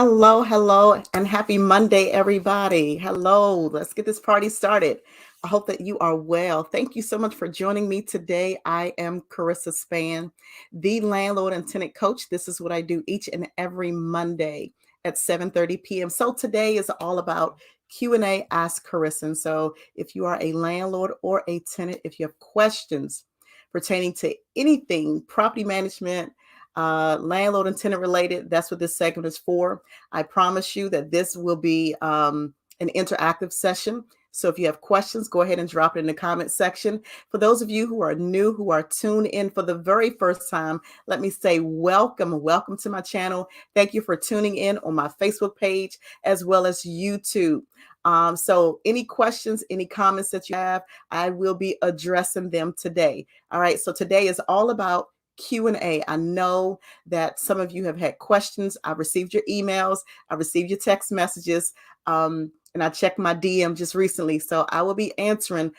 Hello, hello, and happy Monday, everybody. Hello, let's get this party started. I hope that you are well. Thank you so much for joining me today. I am Karissa Span, the landlord and tenant coach. This is what I do each and every Monday at 7:30 p.m. So today is all about Q&A Ask Karissa. And so if you are a landlord or a tenant, if you have questions pertaining to anything, property management, landlord and tenant related, that's what this segment is for. I promise you that this will be an interactive session. So if you have questions, go ahead and drop it in the comment section. For those of you who are new, who are tuned in for the very first time, let me say welcome to my channel. Thank you for tuning in on my Facebook page as well as YouTube. So any questions, any comments that you have, I will be addressing them today. All right, so today is all about Q&A. I know that some of you have had questions. I've received your emails. I received your text messages. And I checked my DM just recently. So I will be answering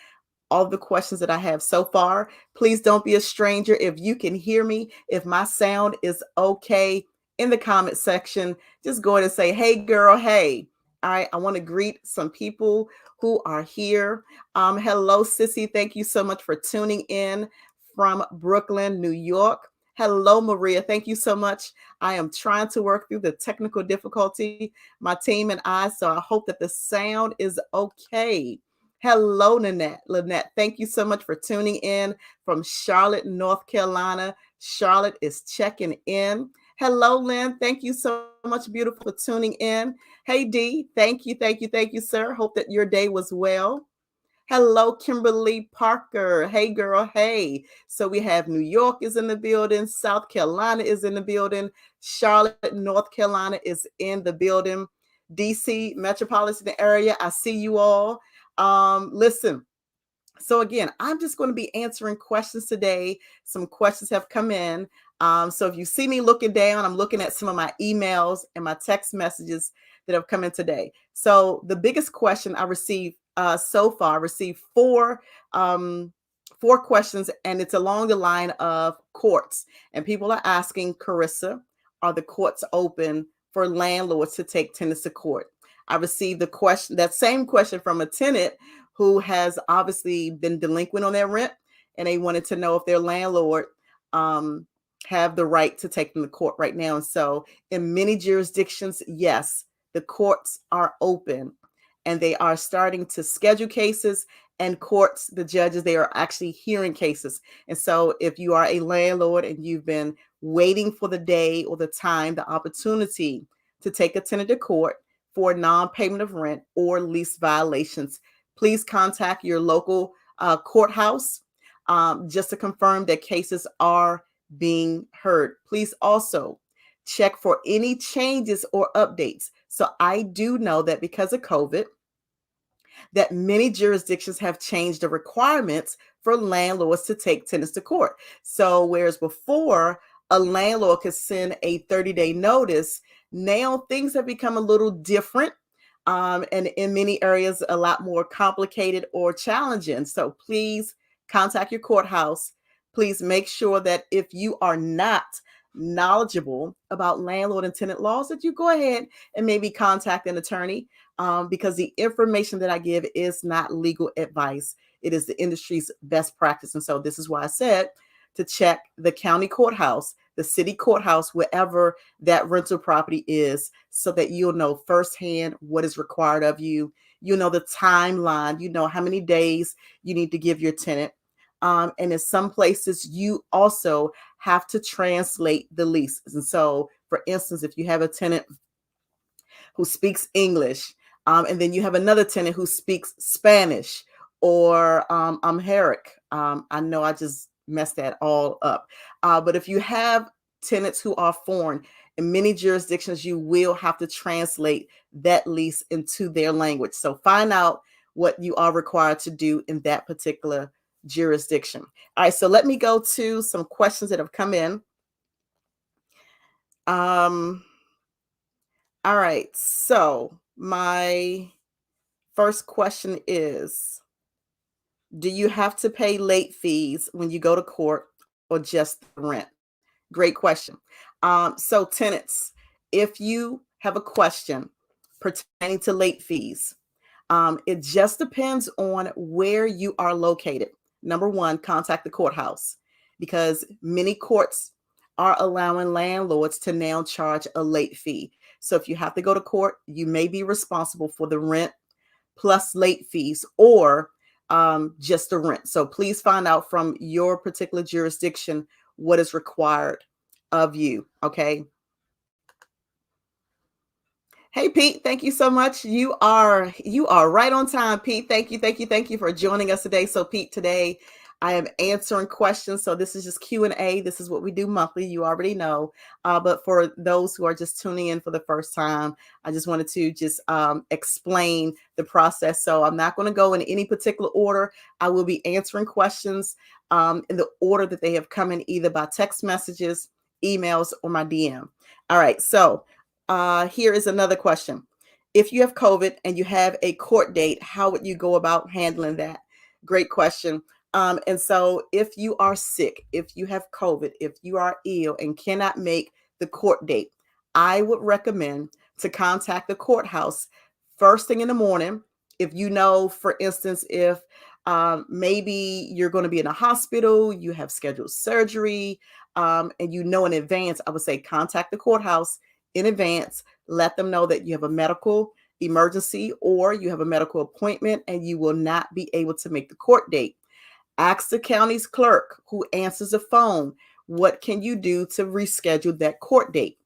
all the questions that I have so far. Please don't be a stranger. If you can hear me, if my sound is okay, in the comment section, just go ahead and say, hey girl, hey. All right, I want to greet some people who are here. Hello, Sissy. Thank you so much for tuning in from Brooklyn, New York. Hello, Maria. Thank you so much. I am trying to work through the technical difficulty, my team and I, so I hope that the sound is okay. Hello, Lynette, thank you so much for tuning in from Charlotte, North Carolina. Charlotte is checking in. Hello, Lynn. Thank you so much, beautiful, for tuning in. Hey, Dee. Thank you, sir. Hope that your day was well. Hello, Kimberly Parker. Hey, girl. Hey. So we have New York is in the building. South Carolina is in the building. Charlotte, North Carolina is in the building. DC metropolitan area. I see you all. Listen. So again, I'm just going to be answering questions today. Some questions have come in. So if you see me looking down, I'm looking at some of my emails and my text messages that have come in today. So the biggest question I received so far, I received four questions, and it's along the line of courts. And people are asking, Karissa, are the courts open for landlords to take tenants to court? I received the question, that same question, from a tenant who has obviously been delinquent on their rent, and they wanted to know if their landlord have the right to take them to court right now. And so in many jurisdictions, yes, the courts are open and they are starting to schedule cases, and courts, the judges, they are actually hearing cases. And so if you are a landlord and you've been waiting for the day or the time, the opportunity to take a tenant to court for non-payment of rent or lease violations, please contact your local courthouse just to confirm that cases are being heard. Please also check for any changes or updates. So I do know that because of COVID, that many jurisdictions have changed the requirements for landlords to take tenants to court. So whereas before a landlord could send a 30-day notice, now things have become a little different. And in many areas, a lot more complicated or challenging. So please contact your courthouse. Please make sure that if you are not knowledgeable about landlord and tenant laws, that you go ahead and maybe contact an attorney, because the information that I give is not legal advice. It is the industry's best practice. And so this is why I said to check the county courthouse, the city courthouse, wherever that rental property is, so that you'll know firsthand what is required of you. You know the timeline, you know how many days you need to give your tenant. And in some places, you also have to translate the leases. And so, for instance, if you have a tenant who speaks English, and then you have another tenant who speaks Spanish or Amharic, I know I just messed that all up. But if you have tenants who are foreign, in many jurisdictions, you will have to translate that lease into their language. So find out what you are required to do in that particular jurisdiction. All right, so let me go to some questions that have come in. All right, so my first question is, do you have to pay late fees when you go to court or just the rent? Great question. So tenants, if you have a question pertaining to late fees. It just depends on where you are located. Number one, contact the courthouse because many courts are allowing landlords to now charge a late fee. So if you have to go to court, you may be responsible for the rent plus late fees or just the rent. So please find out from your particular jurisdiction what is required of you. Okay. Hey Pete, thank you so much. You are right on time, Pete. Thank you for joining us today. So Pete, today I am answering questions. So this is just Q&A. This is what we do monthly. You already know. But for those who are just tuning in for the first time, I just wanted to just explain the process. So I'm not going to go in any particular order. I will be answering questions in the order that they have come in, either by text messages, emails, or my DM. All right. So here is another question. If you have COVID and you have a court date, how would you go about handling that? Great question. And so if you are sick, if you have COVID, if you are ill and cannot make the court date, I would recommend to contact the courthouse first thing in the morning. If you know, for instance, if maybe you're going to be in a hospital, you have scheduled surgery, and you know in advance, I would say contact the courthouse in advance, let them know that you have a medical emergency or you have a medical appointment and you will not be able to make the court date. Ask the county's clerk who answers the phone, what can you do to reschedule that court date?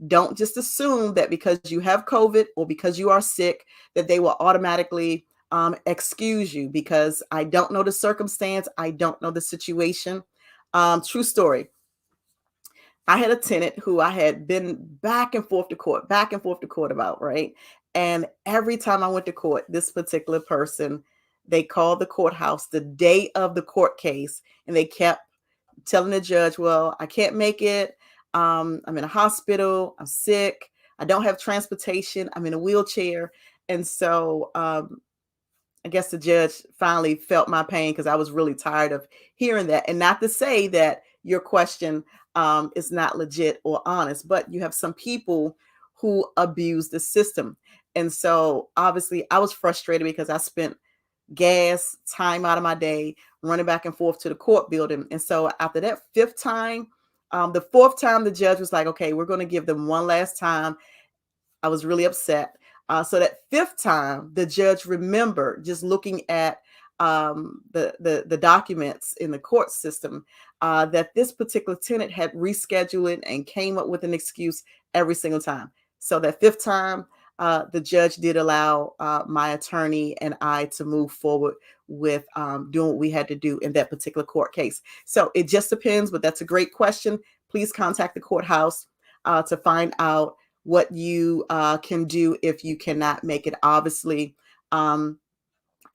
Don't just assume that because you have COVID or because you are sick, that they will automatically excuse you, because I don't know the circumstance. I don't know the situation. True story. I had a tenant who I had been back and forth to court about, right? And every time I went to court, this particular person, they called the courthouse the day of the court case, and they kept telling the judge, well, I can't make it. I'm in a hospital. I'm sick. I don't have transportation. I'm in a wheelchair. And so I guess the judge finally felt my pain because I was really tired of hearing that. And not to say that your question is not legit or honest, but you have some people who abuse the system. And so obviously I was frustrated because I spent gas, time out of my day running back and forth to the court building. And so after that fifth time, the fourth time, the judge was like, okay, we're going to give them one last time. I was really upset. So that fifth time, the judge remembered, just looking at the documents in the court system, that this particular tenant had rescheduled it and came up with an excuse every single time. So that fifth time, the judge did allow my attorney and I to move forward with doing what we had to do in that particular court case. So it just depends, but that's a great question. Please contact the courthouse to find out what you can do if you cannot make it. Obviously,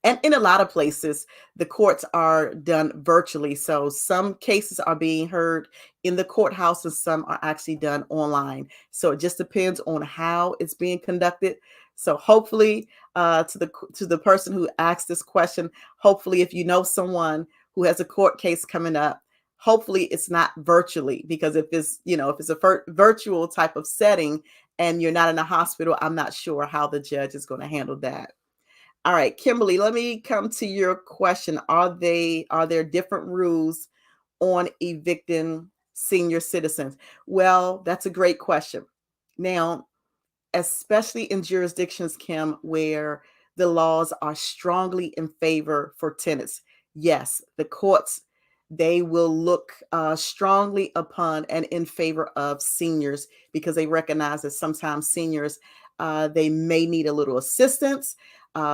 and in a lot of places, the courts are done virtually. So some cases are being heard in the courthouse and some are actually done online. So it just depends on how it's being conducted. So hopefully, to the person who asked this question, hopefully if you know someone who has a court case coming up, hopefully it's not virtually, because if it's a virtual type of setting and you're not in a hospital, I'm not sure how the judge is going to handle that. All right, Kimberly, let me come to your question. Are there different rules on evicting senior citizens? Well, that's a great question. Now, especially in jurisdictions, Kim, where the laws are strongly in favor for tenants, yes, the courts, they will look strongly upon and in favor of seniors, because they recognize that sometimes seniors, they may need a little assistance.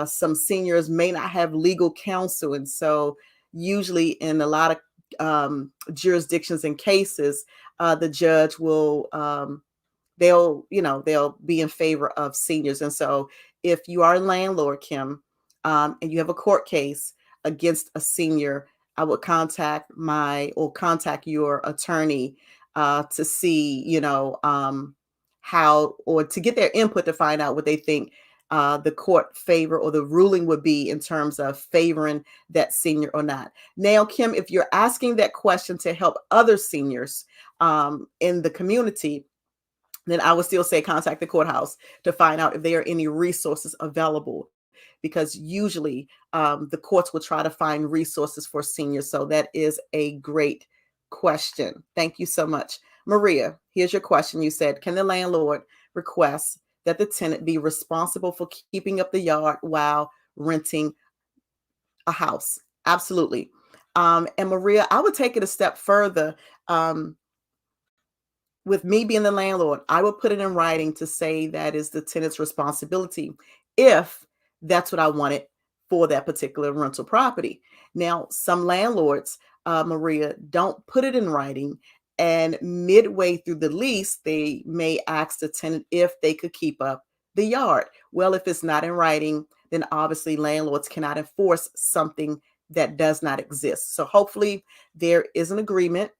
Some seniors may not have legal counsel. And so usually in a lot of jurisdictions and cases, the judge will they'll be in favor of seniors. And so if you are a landlord, Kim, and you have a court case against a senior, I would contact your attorney to see, how, or to get their input to find out what they think the court favor or the ruling would be in terms of favoring that senior or not. Now, Kim, if you're asking that question to help other seniors in the community, then I would still say contact the courthouse to find out if there are any resources available, because usually the courts will try to find resources for seniors. So that is a great question. Thank you so much. Maria, here's your question. You said, can the landlord request that the tenant be responsible for keeping up the yard while renting a house? Absolutely. And Maria, I would take it a step further. With me being the landlord, I would put it in writing to say that is the tenant's responsibility if that's what I wanted for that particular rental property. Now, some landlords, Maria, don't put it in writing. And midway through the lease, they may ask the tenant if they could keep up the yard. Well, if it's not in writing, then obviously landlords cannot enforce something that does not exist. So hopefully there is an agreement.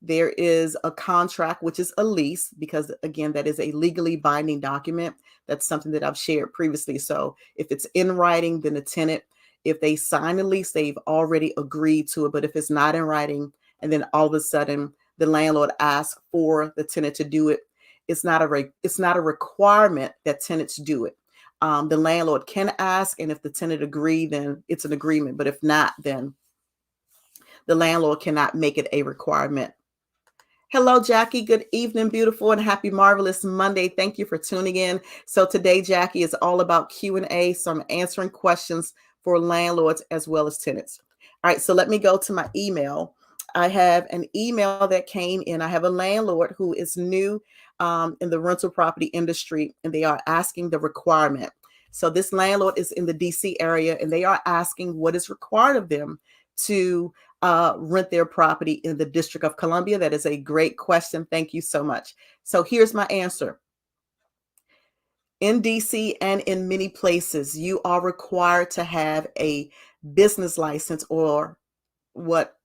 There is a contract, which is a lease, because again, that is a legally binding document. That's something that I've shared previously. So if it's in writing, then the tenant, if they sign a lease, they've already agreed to it. But if it's not in writing, and then all of a sudden the landlord asks for the tenant to do it, it's not a requirement that tenants do it. The landlord can ask, and if the tenant agree, then it's an agreement. But if not, then the landlord cannot make it a requirement. Hello, Jackie. Good evening, beautiful, and happy marvelous Monday. Thank you for tuning in. So today, Jackie, is all about Q&A. So I'm answering questions for landlords as well as tenants. All right, so let me go to my email. I have an email that came in. I have a landlord who is new in the rental property industry, and they are asking the requirement. So this landlord is in the DC area, and they are asking what is required of them to rent their property in the District of Columbia. That is a great question. Thank you so much. So here's my answer. In DC and in many places, you are required to have a business license, or what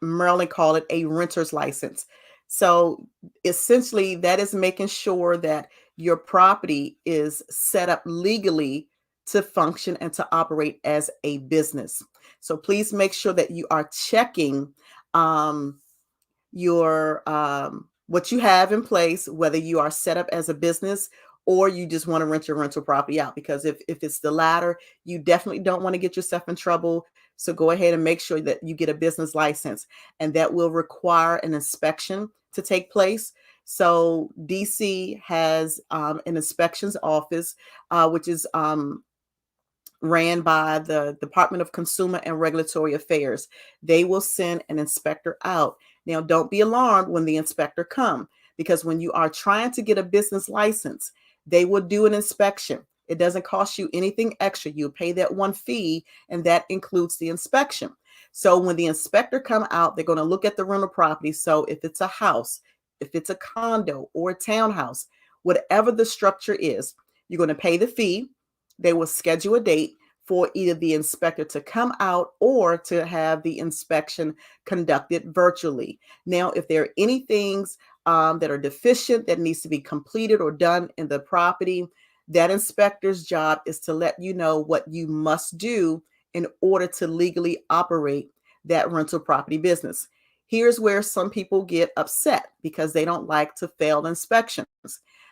Maryland call it, a renter's license. So essentially that is making sure that your property is set up legally to function and to operate as a business. So please make sure that you are checking your what you have in place, whether you are set up as a business or you just want to rent your rental property out. Because if it's the latter, you definitely don't want to get yourself in trouble. So go ahead and make sure that you get a business license, and that will require an inspection to take place. So DC has an inspections office, which is ran by the Department of Consumer and Regulatory Affairs. They will send an inspector out. Now, don't be alarmed when the inspector comes, because when you are trying to get a business license, they will do an inspection. It doesn't cost you anything extra. You pay that one fee, and that includes the inspection. So when the inspector come out, they're going to look at the rental property. So if it's a house, if it's a condo or a townhouse, whatever the structure is, you're going to pay the fee. They will schedule a date for either the inspector to come out or to have the inspection conducted virtually. Now, if there are any things that are deficient that needs to be completed or done in the property, that inspector's job is to let you know what you must do in order to legally operate that rental property business. Here's where some people get upset because they don't like to fail inspections.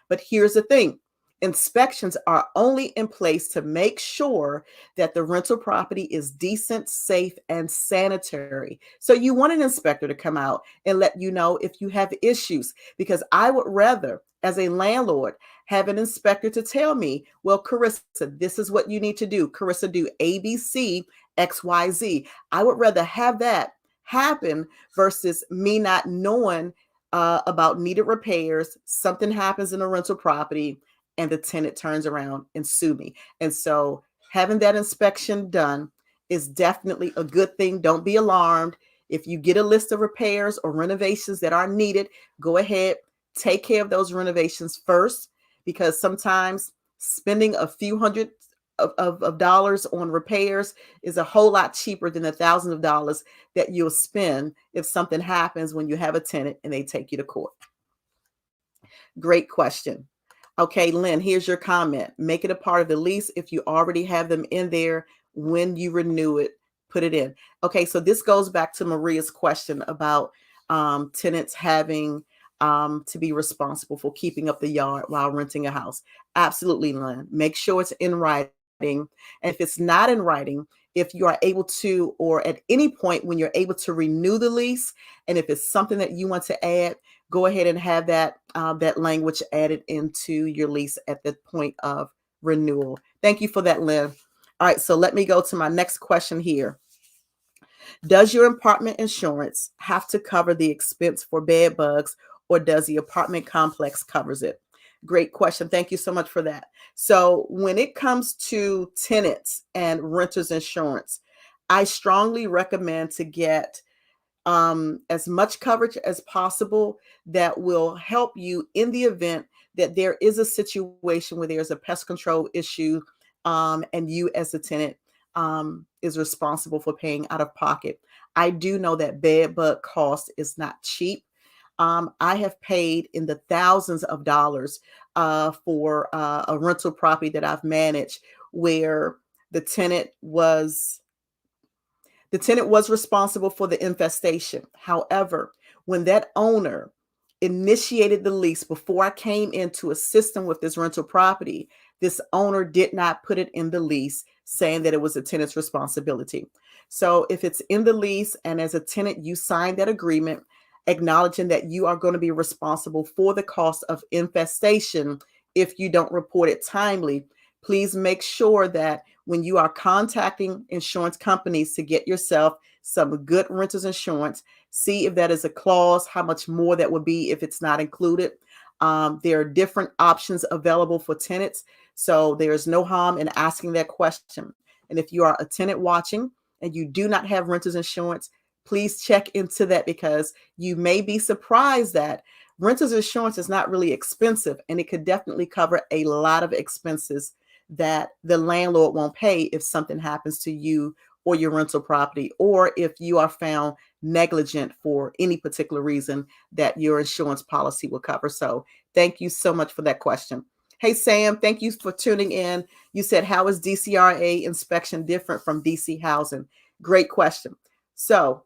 But here's the thing. Inspections are only in place to make sure that the rental property is decent, safe, and sanitary. So you want an inspector to come out and let you know if you have issues, because I would rather, as a landlord, have an inspector to tell me, well, Karissa, this is what you need to do. Karissa, do A, B, C, X, Y, Z. I would rather have that happen versus me not knowing about needed repairs. Something happens in a rental property, and the tenant turns around and sue me. And so having that inspection done is definitely a good thing. Don't be alarmed. If you get a list of repairs or renovations that are needed, go ahead, take care of those renovations first, because sometimes spending a few hundred of dollars on repairs is a whole lot cheaper than the thousands of dollars that you'll spend if something happens when you have a tenant and they take you to court. Great question. Okay, Lynn, here's your comment. Make it a part of the lease if you already have them in there. When you renew it, put it in. Okay, so this goes back to Maria's question about tenants having to be responsible for keeping up the yard while renting a house? Absolutely, Lynn. Make sure it's in writing. And if it's not in writing, if you are able to, or at any point when you're able to renew the lease, and if it's something that you want to add, go ahead and have that language added into your lease at the point of renewal. Thank you for that, Lynn. All right, so let me go to my next question here. Does your apartment insurance have to cover the expense for bed bugs, or does the apartment complex covers it? Great question. Thank you so much for that. So when it comes to tenants and renters insurance, I strongly recommend to get as much coverage as possible that will help you in the event that there is a situation where there's a pest control issue, and you as a tenant is responsible for paying out of pocket. I do know that bed bug cost is not cheap. I have paid in the thousands of dollars for a rental property that I've managed where the tenant was responsible for the infestation. However, when that owner initiated the lease before I came in to assist them with this rental property, this owner did not put it in the lease saying that it was a tenant's responsibility. So if it's in the lease and as a tenant, you sign that agreement acknowledging that you are going to be responsible for the cost of infestation if you don't report it timely, please make sure that when you are contacting insurance companies to get yourself some good renters insurance, see if that is a clause, how much more that would be if it's not included. There are different options available for tenants, so there's no harm in asking that question. And if you are a tenant watching and you do not have renters insurance, please check into that, because you may be surprised that renters insurance is not really expensive, and it could definitely cover a lot of expenses that the landlord won't pay if something happens to you or your rental property, or if you are found negligent for any particular reason that your insurance policy will cover. So thank you so much for that question. Hey, Sam, thank you for tuning in. You said, how is DCRA inspection different from DC housing? Great question. So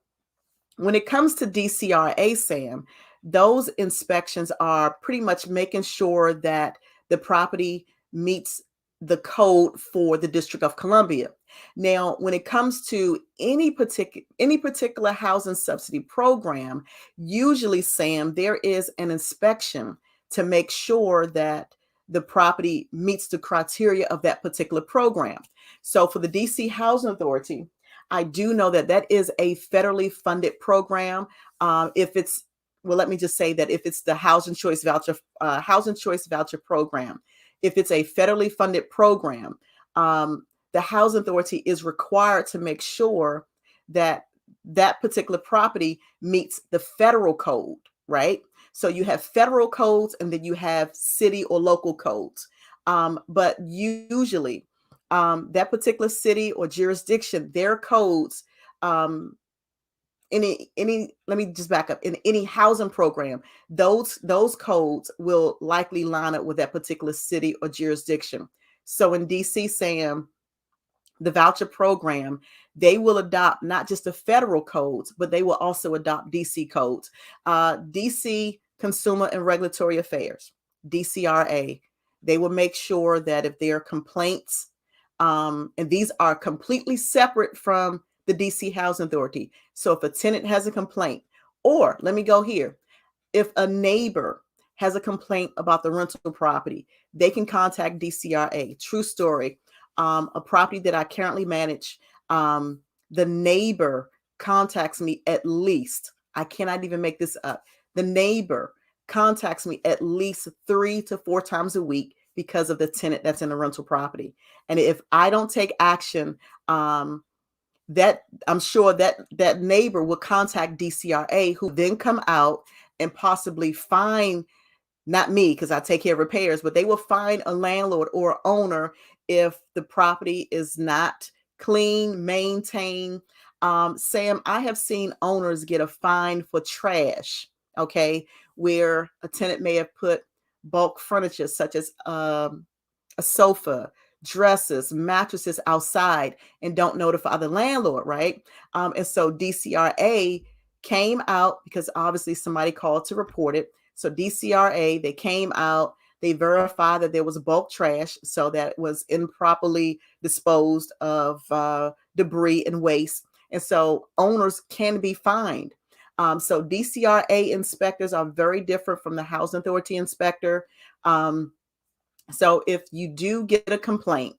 when it comes to DCRA, Sam, those inspections are pretty much making sure that the property meets the code for the District of Columbia. Now, when it comes to any particular housing subsidy program, usually, Sam, there is an inspection to make sure that the property meets the criteria of that particular program. So for the DC Housing Authority, I do know that that is a federally funded program. If it's, well, let me just say that if it's the Housing Choice Voucher program, if it's a federally funded program, the Housing Authority is required to make sure that that particular property meets the federal code, right? So you have federal codes and then you have city or local codes. But usually that particular city or jurisdiction, their codes, let me just back up, in any housing program, those codes will likely line up with that particular city or jurisdiction. So in DC, Sam, the voucher program, they will adopt not just the federal codes, but they will also adopt DC codes. DC Consumer and Regulatory Affairs, DCRA, they will make sure that if there are complaints, and these are completely separate from the DC Housing Authority. So if a tenant has a complaint, or let me go here, if a neighbor has a complaint about the rental property, they can contact DCRA. True story. A property that I currently manage, the neighbor contacts me at least, I cannot even make this up, the neighbor contacts me at least 3 to 4 times a week because of the tenant that's in the rental property. And if I don't take action, that I'm sure that neighbor will contact DCRA, who then come out and possibly fine, not me because I take care of repairs, but they will fine a landlord or owner if the property is not clean, maintained. Sam, I have seen owners get a fine for trash, okay, where a tenant may have put bulk furniture such as a sofa, dresses, mattresses outside and don't notify the landlord, right? And so DCRA came out because obviously somebody called to report it. So DCRA, they came out, they verified that there was bulk trash, so that it was improperly disposed of debris and waste. And so owners can be fined. So DCRA inspectors are very different from the Housing Authority inspector. So if you do get a complaint,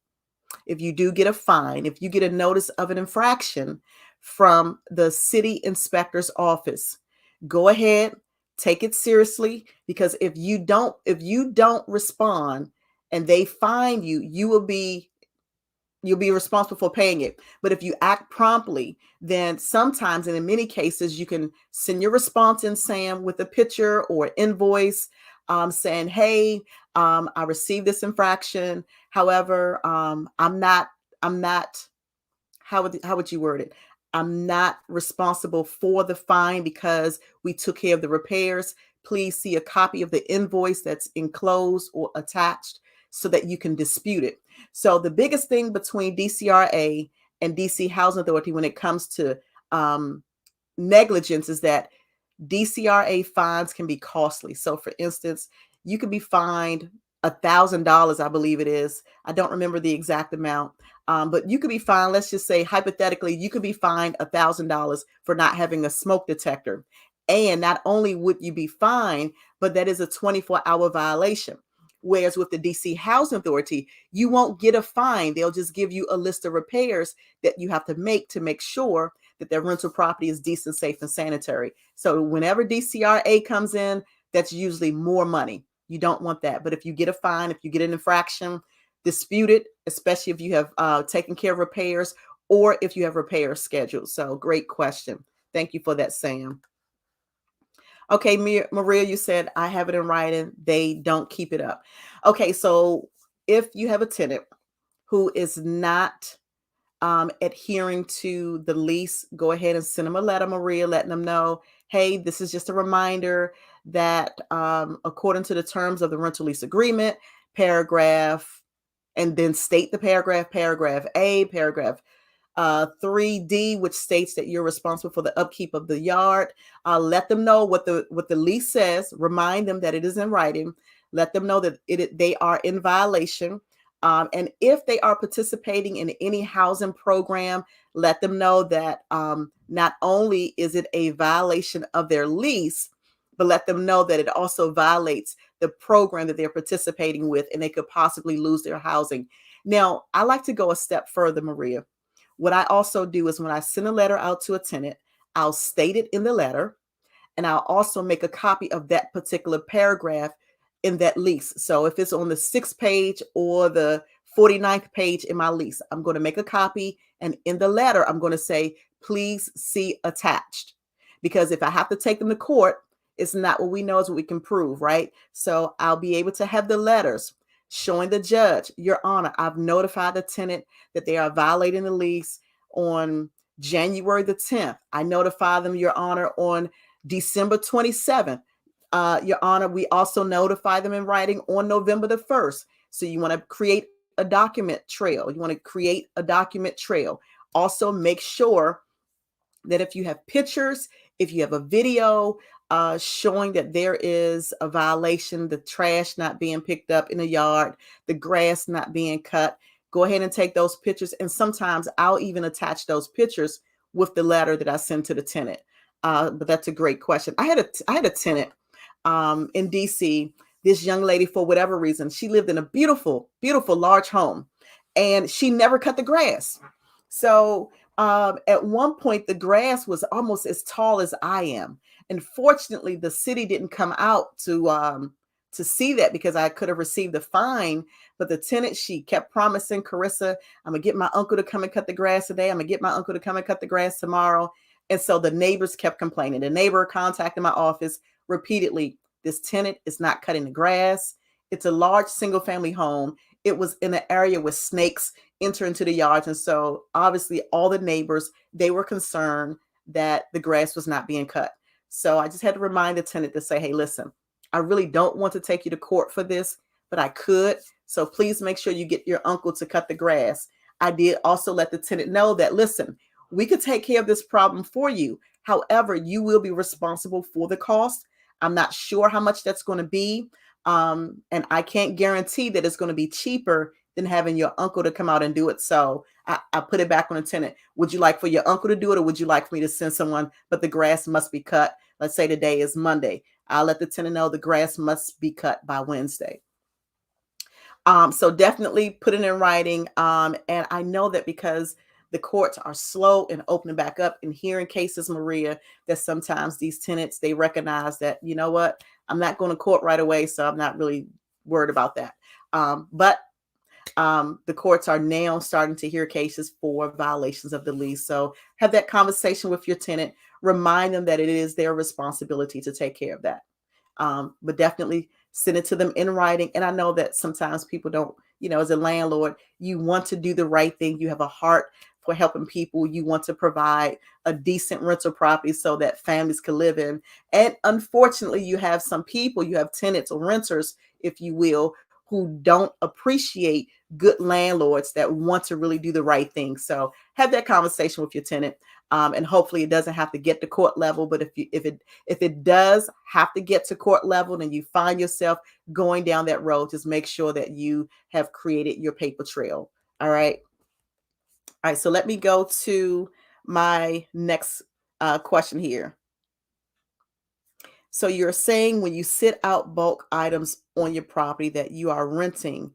if you do get a fine, if you get a notice of an infraction from the city inspector's office, go ahead, take it seriously, because if you don't respond and they fine you, you'll be responsible for paying it. But if you act promptly, then sometimes, and in many cases, you can send your response in, Sam, with a picture or invoice, saying, hey, I received this infraction. However, I'm not, how would you word it? I'm not responsible for the fine because we took care of the repairs. Please see a copy of the invoice that's enclosed or attached so that you can dispute it. So the biggest thing between DCRA and DC Housing Authority when it comes to negligence is that DCRA fines can be costly. So for instance, you could be fined $1,000, I believe it is. I don't remember the exact amount, but you could be fined, let's just say hypothetically, you could be fined $1,000 for not having a smoke detector. And not only would you be fined, but that is a 24-hour violation. Whereas with the DC Housing Authority, you won't get a fine. They'll just give you a list of repairs that you have to make sure that their rental property is decent, safe, and sanitary. So whenever DCRA comes in, that's usually more money. You don't want that. But if you get a fine, if you get an infraction, dispute it, especially if you have taken care of repairs or if you have repairs scheduled. So great question. Thank you for that, Sam. Okay, Maria, you said, I have it in writing. They don't keep it up. Okay, so if you have a tenant who is not adhering to the lease, go ahead and send them a letter, Maria, letting them know, hey, this is just a reminder that according to the terms of the rental lease agreement, paragraph, and then state the paragraph A, paragraph 3D, which states that you're responsible for the upkeep of the yard. Let them know what the lease says. Remind them that it is in writing. Let them know that they are in violation. And if they are participating in any housing program, let them know that not only is it a violation of their lease, but let them know that it also violates the program that they're participating with, and they could possibly lose their housing. Now, I like to go a step further, Maria. What I also do is when I send a letter out to a tenant, I'll state it in the letter, and I'll also make a copy of that particular paragraph in that lease. So if it's on the 6th page or the 49th page in my lease, I'm going to make a copy, and in the letter, I'm going to say, please see attached. Because if I have to take them to court, it's not what we know, is what we can prove, right? So I'll be able to have the letters showing the judge, Your Honor, I've notified the tenant that they are violating the lease on January the 10th. I notify them, Your Honor, on December 27th. Your Honor, we also notify them in writing on November the 1st. So you want to create a document trail. You want to create a document trail. Also, make sure that if you have pictures, if you have a video showing that there is a violation, the trash not being picked up in the yard, the grass not being cut, go ahead and take those pictures. And sometimes I'll even attach those pictures with the letter that I send to the tenant. But that's a great question. I had a tenant in DC. This young lady, for whatever reason, she lived in a beautiful, beautiful large home, and she never cut the grass. So at one point, the grass was almost as tall as I am. And fortunately, the city didn't come out to see that, because I could have received a fine. But the tenant, she kept promising, Karissa, I'm going to get my uncle to come and cut the grass today. I'm going to get my uncle to come and cut the grass tomorrow. And so the neighbors kept complaining. The neighbor contacted my office repeatedly. This tenant is not cutting the grass. It's a large single family home. It was in an area where snakes enter into the yards. And so obviously all the neighbors, they were concerned that the grass was not being cut. So I just had to remind the tenant to say, hey, listen, I really don't want to take you to court for this, but I could. So please make sure you get your uncle to cut the grass. I did also let the tenant know that, listen, we could take care of this problem for you. However, you will be responsible for the cost. I'm not sure how much that's going to be. And I can't guarantee that it's going to be cheaper than having your uncle to come out and do it. So I put it back on the tenant. Would you like for your uncle to do it, or would you like for me to send someone? But the grass must be cut. Let's say today is Monday. I'll let the tenant know the grass must be cut by Wednesday. So definitely put it in writing. And I know that because the courts are slow in opening back up and hearing cases, Maria, that sometimes these tenants, they recognize that, you know what, I'm not going to court right away, so I'm not really worried about that. But the courts are now starting to hear cases for violations of the lease. So have that conversation with your tenant. Remind them that it is their responsibility to take care of that. But definitely send it to them in writing. And I know that sometimes people don't, as a landlord, you want to do the right thing. You have a heart for helping people. You want to provide a decent rental property so that families can live in. And unfortunately, you have some people, you have tenants or renters, if you will, who don't appreciate good landlords that want to really do the right thing. So have that conversation with your tenant. And hopefully it doesn't have to get to court level. But if it does have to get to court level and you find yourself going down that road, just make sure that you have created your paper trail. All right. All right. So let me go to my next question here. So you're saying when you sit out bulk items on your property that you are renting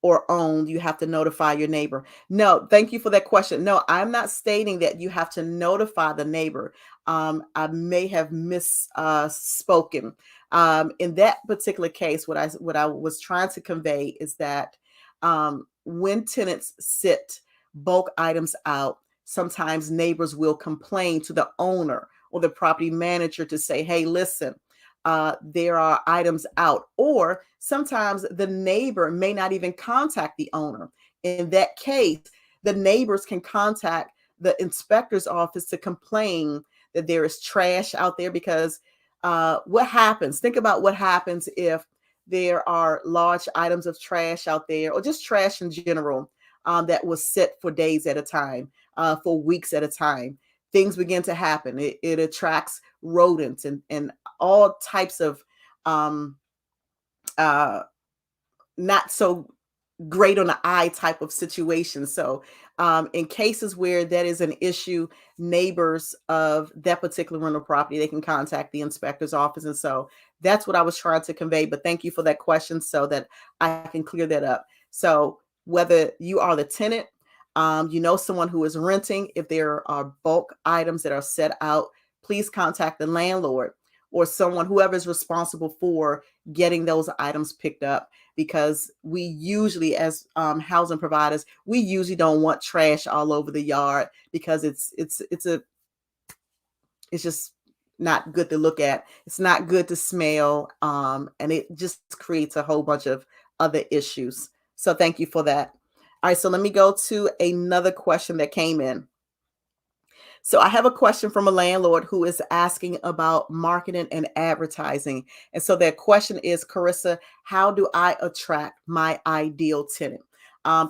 or owned, you have to notify your neighbor. No, thank you for that question. No, I'm not stating that you have to notify the neighbor. I may have misspoken. In that particular case, what I was trying to convey is that when tenants sit bulk items out, sometimes neighbors will complain to the owner or the property manager to say, hey, listen, there are items out, or sometimes the neighbor may not even contact the owner. In that case, the neighbors can contact the inspector's office to complain that there is trash out there, because what happens? Think about what happens if there are large items of trash out there, or just trash in general, that was sit for days at a time, for weeks at a time. Things begin to happen. It attracts rodents and all types of uh, not so great on the eye type of situation. So in cases where that is an issue, neighbors of that particular rental property, they can contact the inspector's office. And so that's what I was trying to convey. But thank you for that question so that I can clear that up. So whether you are the tenant, someone who is renting, if there are bulk items that are set out, please contact the landlord or someone, whoever is responsible for getting those items picked up, because we usually, as housing providers, we usually don't want trash all over the yard, because it's just not good to look at. It's not good to smell, and it just creates a whole bunch of other issues. So thank you for that. All right, so let me go to another question that came in. So I have a question from a landlord who is asking about marketing and advertising. And so their question is, Karissa, how do I attract my ideal tenant?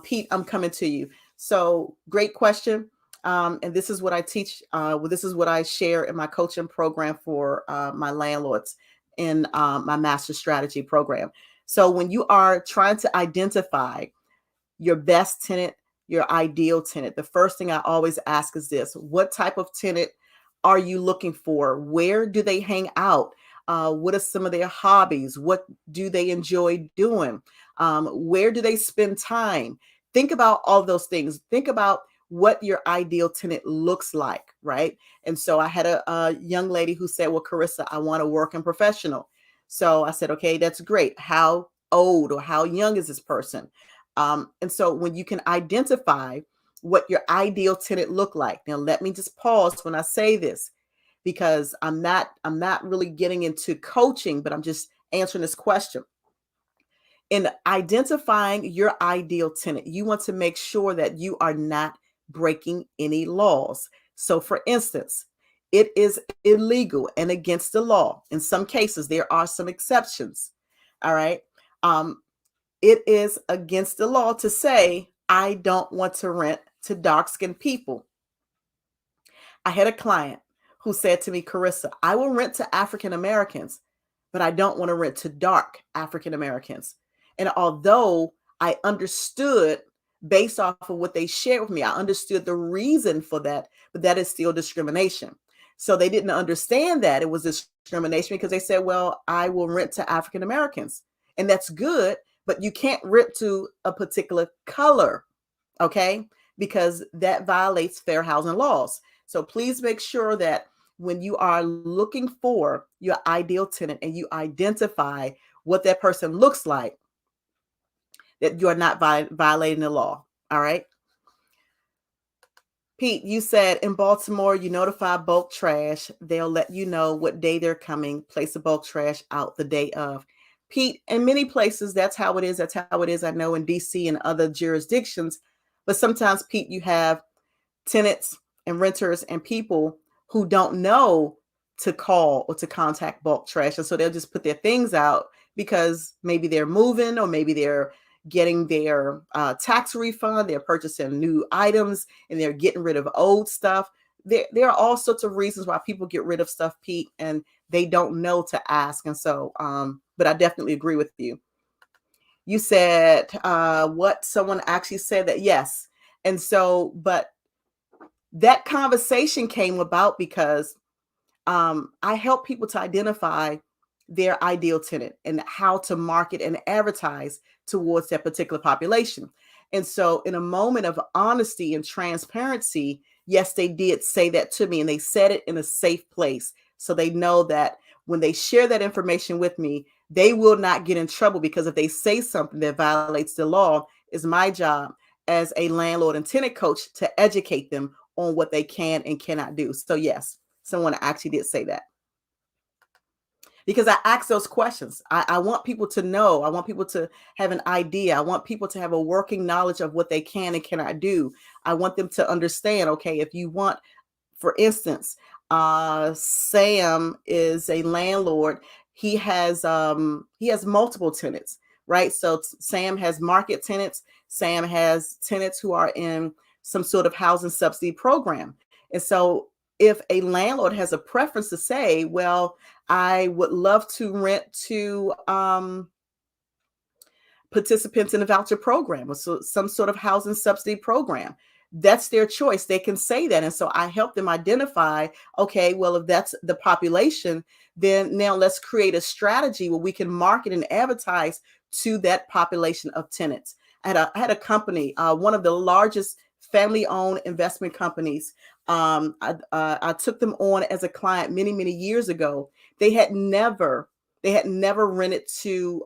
Pete, I'm coming to you. So great question. And this is what I teach. This is what I share in my coaching program for my landlords in my master strategy program. So when you are trying to identify your best tenant, your ideal tenant, the first thing I always ask is this: what type of tenant are you looking for? Where do they hang out? What are some of their hobbies? What do they enjoy doing? Where do they spend time? Think about all those things. Think about what your ideal tenant looks like, right? And so I had a young lady who said, well, Karissa, I want a working professional. So I said, okay, that's great. How old or how young is this person? And so when you can identify what your ideal tenant look like, now let me just pause when I say this, because I'm not really getting into coaching, but I'm just answering this question. In identifying your ideal tenant, you want to make sure that you are not breaking any laws. So for instance, it is illegal and against the law. In some cases, there are some exceptions. All right. It is against the law to say, I don't want to rent to dark-skinned people. I had a client who said to me, Karissa, I will rent to African Americans, but I don't want to rent to dark African Americans. And although I understood based off of what they shared with me, I understood the reason for that, but that is still discrimination. So they didn't understand that it was discrimination because they said, well, I will rent to African Americans. And that's good, but you can't rent to a particular color, okay? Because that violates fair housing laws. So please make sure that when you are looking for your ideal tenant and you identify what that person looks like, that you are not violating the law. All right. Pete, you said in Baltimore, you notify bulk trash. They'll let you know what day they're coming. Place the bulk trash out the day of. Pete, in many places, that's how it is. That's how it is. I know in DC and other jurisdictions. But sometimes, Pete, you have tenants and renters and people who don't know to call or to contact bulk trash. And so they'll just put their things out because maybe they're moving or maybe they're getting their tax refund, they're purchasing new items and they're getting rid of old stuff. There are all sorts of reasons why people get rid of stuff, Pete, and they don't know to ask. And so, but I definitely agree with you. You said what someone actually said that, yes. And so, but that conversation came about because I help people to identify their ideal tenant and how to market and advertise towards that particular population. And so, in a moment of honesty and transparency, yes, they did say that to me, and they said it in a safe place. So they know that when they share that information with me, they will not get in trouble, because if they say something that violates the law, it's my job as a landlord and tenant coach to educate them on what they can and cannot do. So, yes, someone actually did say that. Because I ask those questions. I want people to know. I want people to have an idea. I want people to have a working knowledge of what they can and cannot do. I want them to understand, okay, if you want, for instance, Sam is a landlord. He has multiple tenants, right? So Sam has market tenants. Sam has tenants who are in some sort of housing subsidy program. And so if a landlord has a preference to say, well, I would love to rent to participants in a voucher program or some sort of housing subsidy program, that's their choice. They can say that. And so I help them identify, okay, well, if that's the population, then now let's create a strategy where we can market and advertise to that population of tenants. I had a company, one of the largest family-owned investment companies. I took them on as a client many, many years ago. They had never rented to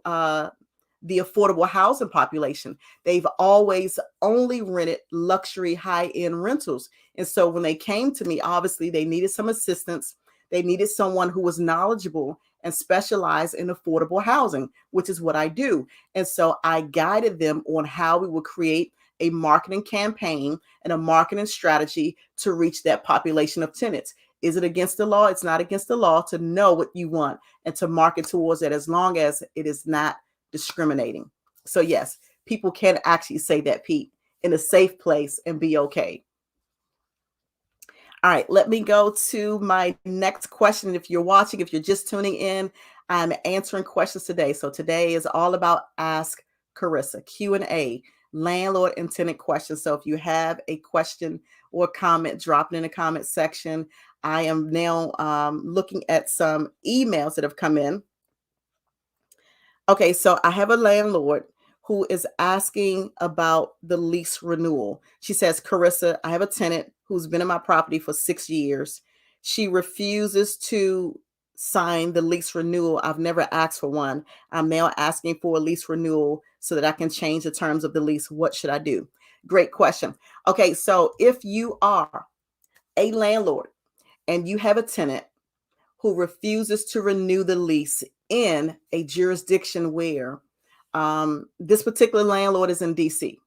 the affordable housing population. They've always only rented luxury high-end rentals. And so when they came to me, obviously they needed some assistance. They needed someone who was knowledgeable and specialized in affordable housing, which is what I do. And so I guided them on how we would create a marketing campaign and a marketing strategy to reach that population of tenants. Is it against the law? It's not against the law to know what you want and to market towards it, as long as it is not discriminating. So yes, people can actually say that, Pete, in a safe place and be okay. All right, let me go to my next question. If you're watching, if you're just tuning in, I'm answering questions today. So today is all about Ask Karissa, Q&A, landlord and tenant questions. So if you have a question or comment, drop it in the comment section. I am now looking at some emails that have come in. Okay, so I have a landlord who is asking about the lease renewal. She says, Karissa, I have a tenant who's been in my property for 6 years. She refuses to sign the lease renewal. I've never asked for one. I'm now asking for a lease renewal so that I can change the terms of the lease. What should I do? Great question. Okay, so if you are a landlord and you have a tenant who refuses to renew the lease in a jurisdiction where this particular landlord is in DC.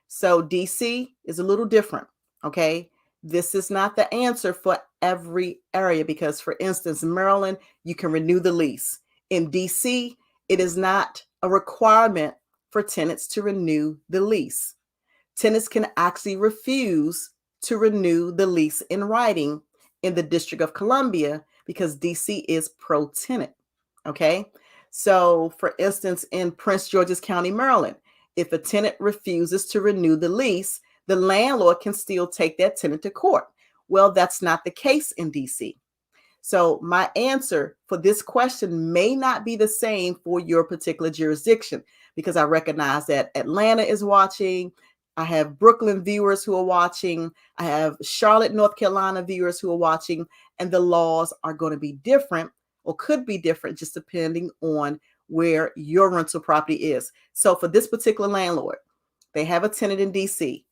So DC is a little different. Okay. This is not the answer for every area, because, for instance, Maryland, you can renew the lease. In DC, it is not a requirement for tenants to renew the lease. Tenants can actually refuse to renew the lease in writing in the District of Columbia because DC is pro-tenant. Okay. So, for instance, in Prince George's County, Maryland, if a tenant refuses to renew the lease, the landlord can still take that tenant to court. Well, that's not the case in DC. So, my answer for this question may not be the same for your particular jurisdiction because I recognize that Atlanta is watching. I have Brooklyn viewers who are watching. I have Charlotte, North Carolina viewers who are watching, and the laws are going to be different or could be different just depending on where your rental property is. So, for this particular landlord, they have a tenant in DC.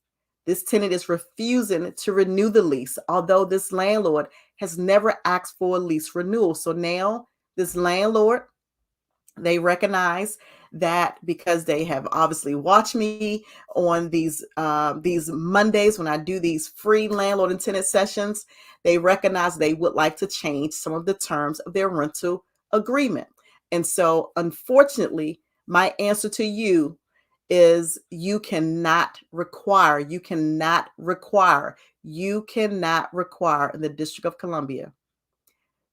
This tenant is refusing to renew the lease, although this landlord has never asked for a lease renewal. So now this landlord, they recognize that because they have obviously watched me on these Mondays when I do these free landlord and tenant sessions, they recognize they would like to change some of the terms of their rental agreement. And so, unfortunately, my answer to you is you cannot require in the District of Columbia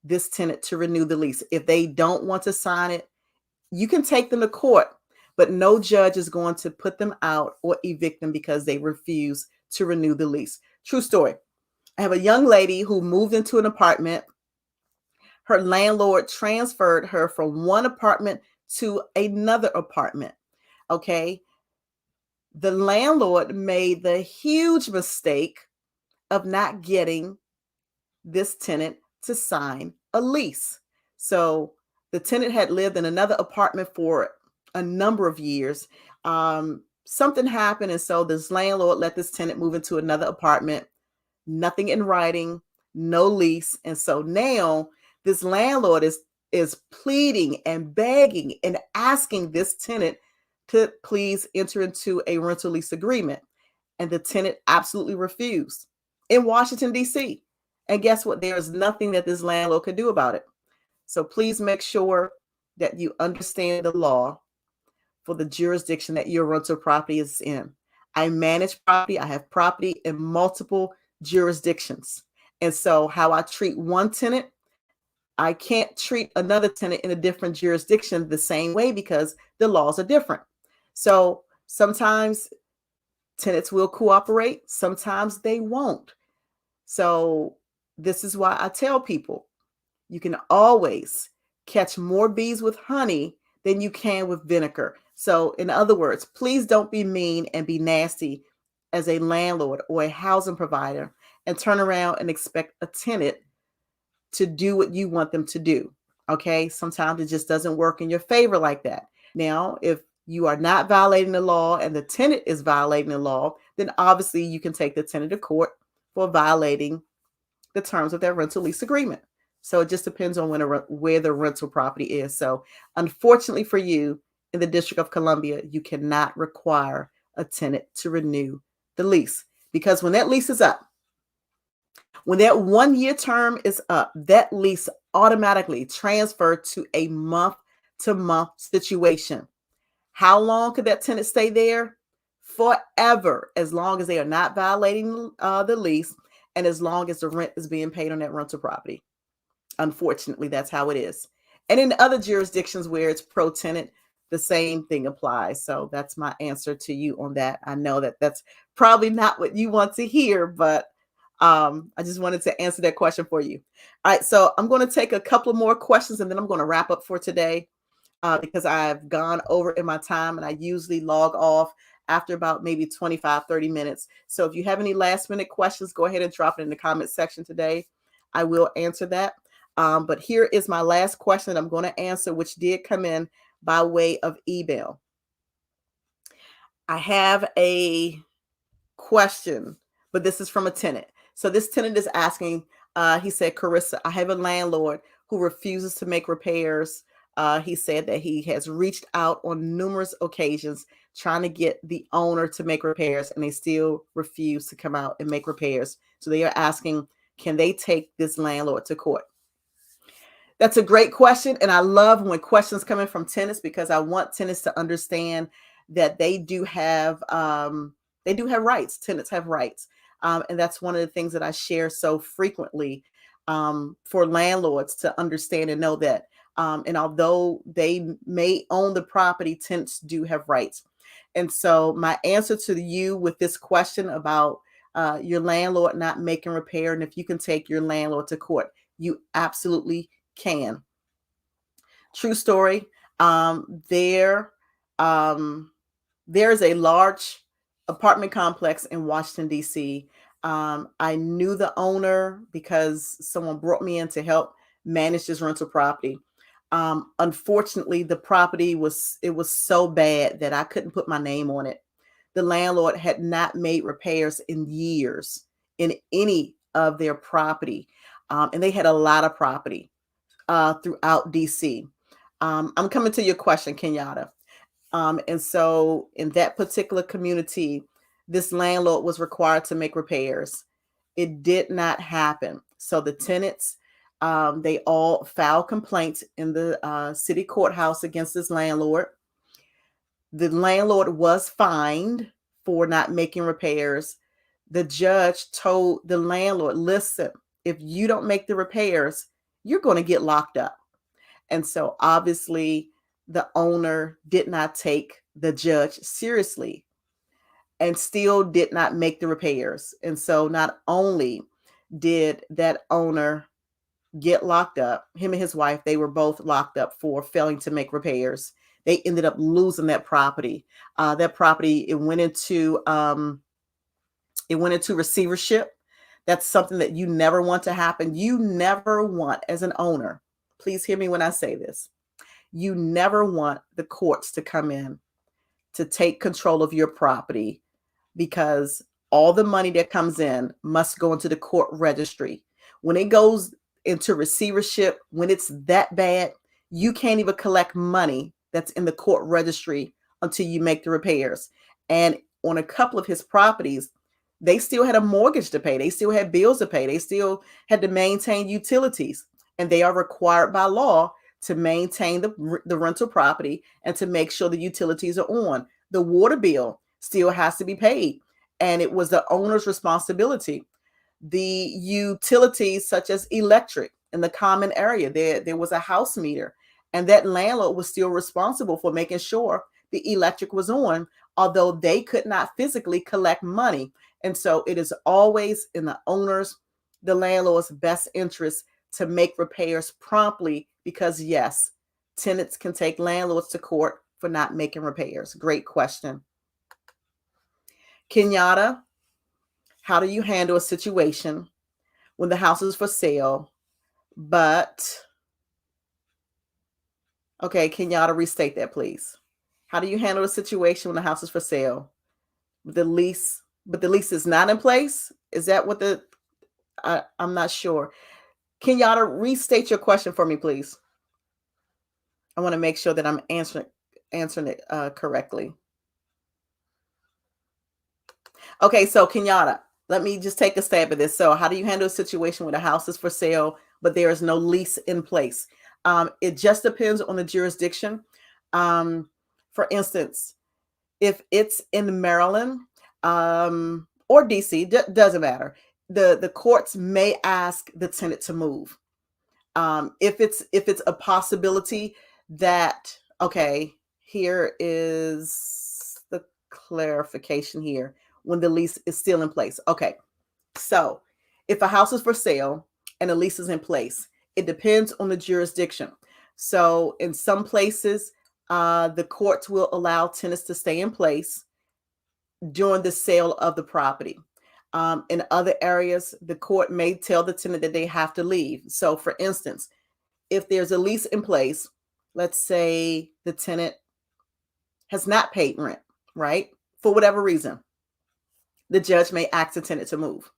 this tenant to renew the lease. If they don't want to sign it, you can take them to court, but no judge is going to put them out or evict them because they refuse to renew the lease. True story. I have a young lady who moved into an apartment. Her landlord transferred her from one apartment to another apartment. Okay. The landlord made the huge mistake of not getting this tenant to sign a lease. So the tenant had lived in another apartment for a number of years. Something happened, and so this landlord let this tenant move into another apartment, nothing in writing, no lease. And so now this landlord is pleading and begging and asking this tenant to please enter into a rental lease agreement. And the tenant absolutely refused in Washington, D.C. And guess what? There is nothing that this landlord could do about it. So please make sure that you understand the law for the jurisdiction that your rental property is in. I manage property. I have property in multiple jurisdictions. And so how I treat one tenant, I can't treat another tenant in a different jurisdiction the same way because the laws are different. So sometimes tenants will cooperate, sometimes they won't. So this is why I tell people you can always catch more bees with honey than you can with vinegar. So in other words, please don't be mean and be nasty as a landlord or a housing provider and turn around and expect a tenant to do what you want them to do. Okay. Sometimes it just doesn't work in your favor like that. Now, if you are not violating the law and the tenant is violating the law, then obviously you can take the tenant to court for violating the terms of their rental lease agreement. So it just depends on where the rental property is. So unfortunately for you, in the District of Columbia, you cannot require a tenant to renew the lease because when that lease is up, when that 1-year term is up, that lease automatically transferred to a month-to-month situation. How long could that tenant stay there? Forever, as long as they are not violating the lease and as long as the rent is being paid on that rental property. Unfortunately, that's how it is. And in other jurisdictions where it's pro-tenant, the same thing applies. So that's my answer to you on that. I know that that's probably not what you want to hear, but I just wanted to answer that question for you. All right, so I'm going to take a couple more questions and then I'm going to wrap up for today because I've gone over in my time and I usually log off after about maybe 25, 30 minutes. So if you have any last minute questions, go ahead and drop it in the comment section today. I will answer that. But here is my last question that I'm going to answer, which did come in by way of email. I have a question, but this is from a tenant. So this tenant is asking, he said, Karissa, I have a landlord who refuses to make repairs. He said that he has reached out on numerous occasions trying to get the owner to make repairs, and they still refuse to come out and make repairs. So they are asking, can they take this landlord to court? That's a great question. And I love when questions come in from tenants because I want tenants to understand that they do have rights. Tenants have rights. And that's one of the things that I share so frequently for landlords to understand and know that And although they may own the property, tenants do have rights. And so my answer to you with this question about your landlord not making repair and if you can take your landlord to court, you absolutely can. True story. There, there's a large apartment complex in Washington, D.C. I knew the owner because someone brought me in to help manage this rental property. Unfortunately, the property was so bad that I couldn't put my name on it. The landlord had not made repairs in years in any of their property, and they had a lot of property throughout DC. I'm coming to your question, Kenyatta. And so in that particular community, this landlord was required to make repairs. It did not happen. So the tenants, they all filed complaints in the city courthouse against this landlord. The landlord was fined for not making repairs. The judge told the landlord, listen, if you don't make the repairs, you're going to get locked up. And so obviously the owner did not take the judge seriously and still did not make the repairs. And so not only did that owner get locked up, him and his wife, they were both locked up for failing to make repairs. They ended up losing that property. That property, it went into receivership. That's something that you never want to happen. You never want, as an owner, please hear me when I say this. You never want the courts to come in to take control of your property, because all the money that comes in must go into the court registry. When it goes into receivership, when it's that bad, you can't even collect money that's in the court registry until you make the repairs. And on a couple of his properties, they still had a mortgage to pay. They still had bills to pay. They still had to maintain utilities. And they are required by law to maintain the rental property and to make sure the utilities are on. The water bill still has to be paid. And it was the owner's responsibility. The utilities such as electric in the common area, there was a house meter, and that landlord was still responsible for making sure the electric was on, although they could not physically collect money. And so it is always in the owner's, the landlord's best interest to make repairs promptly, because yes, tenants can take landlords to court for not making repairs. Great question. Kenyatta, how do you handle a situation when the house is for sale, but, okay, Kenyatta, restate that, please. How do you handle a situation when the house is for sale, but the lease is not in place? Is that what I'm not sure. Kenyatta, restate your question for me, please. I want to make sure that I'm answering it correctly. Okay, so Kenyatta, let me just take a stab at this. So how do you handle a situation when a house is for sale, but there is no lease in place? It just depends on the jurisdiction. For instance, if it's in Maryland or DC, doesn't matter. The courts may ask the tenant to move. If it's a possibility that, okay, here is the clarification here, when the lease is still in place. Okay, so if a house is for sale and a lease is in place, it depends on the jurisdiction. So in some places, the courts will allow tenants to stay in place during the sale of the property. In other areas, the court may tell the tenant that they have to leave. So for instance, if there's a lease in place, let's say the tenant has not paid rent, right? For whatever reason, the judge may ask the tenant to move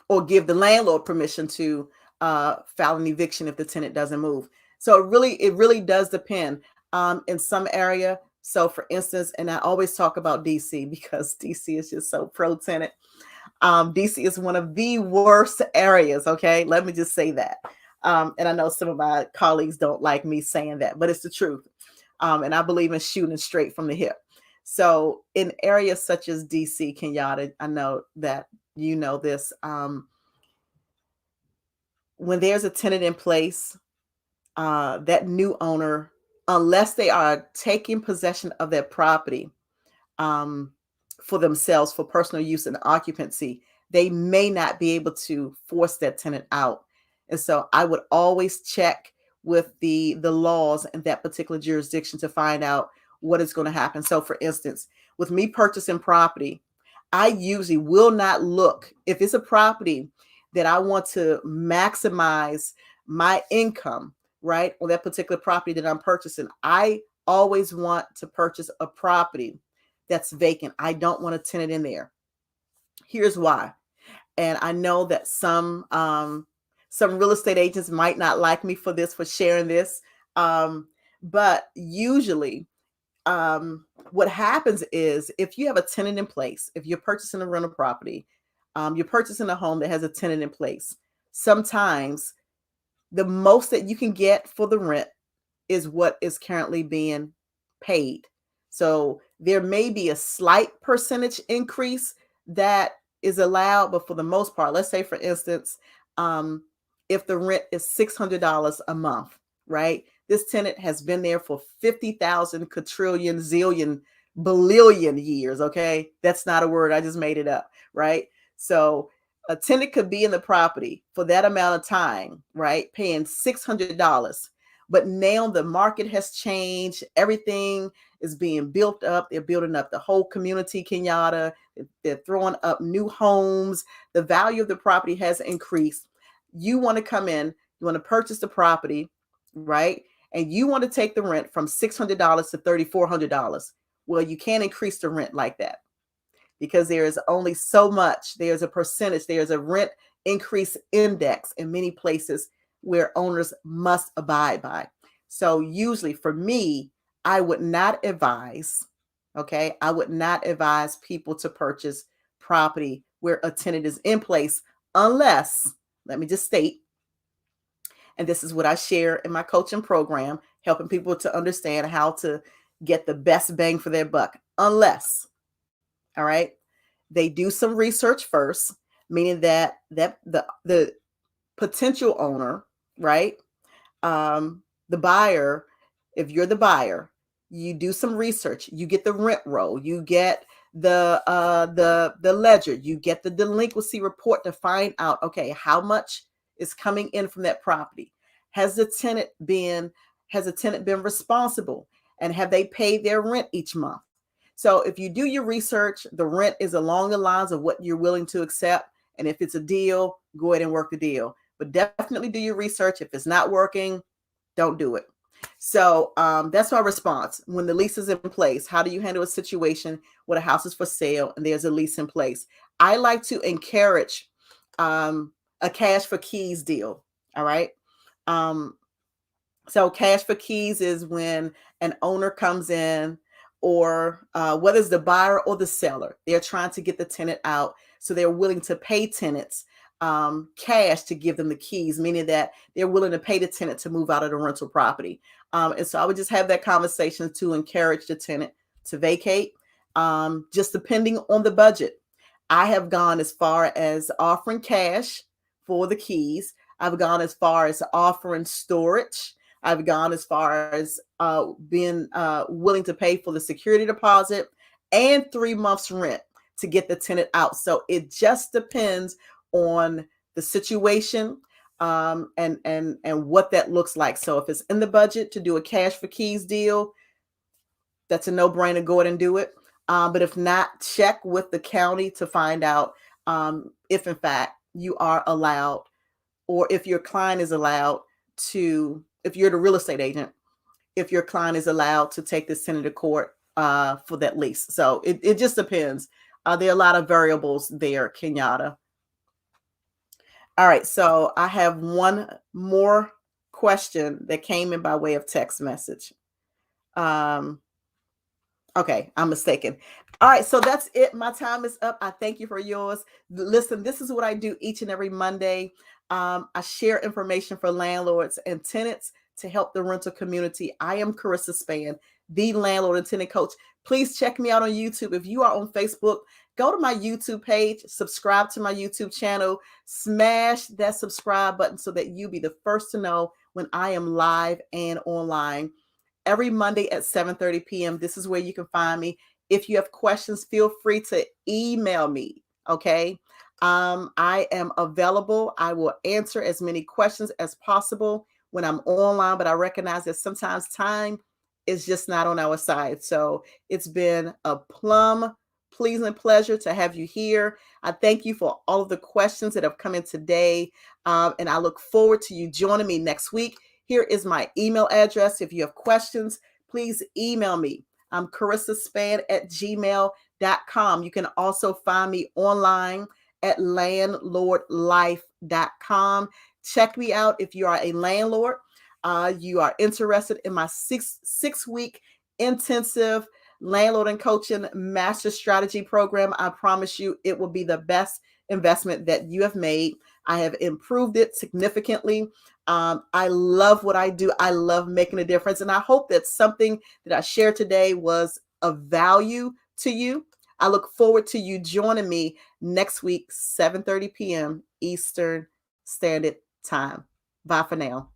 or give the landlord permission to file an eviction if the tenant doesn't move. So it really does depend in some area. So for instance, and I always talk about DC because DC is just so pro tenant. DC is one of the worst areas. Okay. Let me just say that. And I know some of my colleagues don't like me saying that, but it's the truth. And I believe in shooting straight from the hip. So in areas such as DC, Kenyatta, I know that you know this. When there's a tenant in place, that new owner, unless they are taking possession of their property um, for themselves for personal use and occupancy, they may not be able to force that tenant out. And so I would always check with the laws in that particular jurisdiction to find out what is going to happen. So for instance, with me purchasing property, I usually will not look if it's a property that I want to maximize my income, right? On that particular property that I'm purchasing. I always want to purchase a property that's vacant. I don't want a tenant in there. Here's why. And I know that some real estate agents might not like me for this, for sharing this. But usually what happens is if you have a tenant in place, if you're purchasing a rental property, you're purchasing a home that has a tenant in place, sometimes the most that you can get for the rent is what is currently being paid. So there may be a slight percentage increase that is allowed, but for the most part, let's say for instance, if the rent is $600 a month, right? This tenant has been there for 50,000 quadrillion, zillion, billion years, okay? That's not a word, I just made it up, right? So a tenant could be in the property for that amount of time, right? Paying $600. But now the market has changed. Everything is being built up. They're building up the whole community, Kenyatta. They're throwing up new homes. The value of the property has increased. You want to come in, you want to purchase the property, right? And you want to take the rent from $600 to $3,400. Well, you can't increase the rent like that because there is only so much. There's a percentage. There's a rent increase index in many places where owners must abide by. So usually for me, I would not advise, okay, I would not advise people to purchase property where a tenant is in place unless, let me just state, and this is what I share in my coaching program, helping people to understand how to get the best bang for their buck, unless, all right, they do some research first, meaning that the potential owner, right? The buyer, if you're the buyer, you do some research, you get the rent roll, you get the ledger, you get the delinquency report to find out, okay, how much is coming in from that property. Has the tenant been responsible, and have they paid their rent each month? So if you do your research, the rent is along the lines of what you're willing to accept. And if it's a deal, go ahead and work the deal. But definitely do your research. If it's not working, don't do it. So that's my response. When the lease is in place, how do you handle a situation where a house is for sale and there's a lease in place? I like to encourage a cash for keys deal. All right. So cash for keys is when an owner comes in, or whether it's the buyer or the seller, they're trying to get the tenant out. So they're willing to pay tenants cash to give them the keys, meaning that they're willing to pay the tenant to move out of the rental property. And so I would just have that conversation to encourage the tenant to vacate, just depending on the budget. I have gone as far as offering cash for the keys. I've gone as far as offering storage. I've gone as far as being willing to pay for the security deposit and 3 months rent to get the tenant out. So it just depends on the situation and what that looks like. So if it's in the budget to do a cash for keys deal, that's a no-brainer. Go ahead and do it. But if not, check with the county to find out if in fact you are allowed, or if your client is allowed to, if you're the real estate agent, if your client is allowed to take this tenant to court for that lease. So it just depends. There are a lot of variables there, Kenyatta. All right, so I have one more question that came in by way of text message. Okay, I'm mistaken. All right, so that's it. My time is up. I thank you for yours. Listen, this is what I do each and every Monday. I share information for landlords and tenants to help the rental community. I am Karissa Span, the Landlord and Tenant Coach. Please check me out on YouTube. If you are on Facebook, go to my YouTube page, subscribe to my YouTube channel, smash that subscribe button so that you'll be the first to know when I am live and online every Monday at 7:30 p.m. This is where you can find me. If you have questions, feel free to email me. Okay. I am available. I will answer as many questions as possible when I'm online, but I recognize that sometimes time is just not on our side. So it's been a plum pleasing pleasure to have you here. I thank you for all of the questions that have come in today. And I look forward to you joining me next week. Here is my email address. If you have questions, please email me. I'm carissaspan@gmail.com. You can also find me online at landlordlife.com. Check me out if you are a landlord. You are interested in my six-week intensive landlord and coaching master strategy program. I promise you it will be the best investment that you have made. I have improved it significantly. I love what I do. I love making a difference. And I hope that something that I shared today was of value to you. I look forward to you joining me next week, 7:30 p.m. Eastern Standard Time. Bye for now.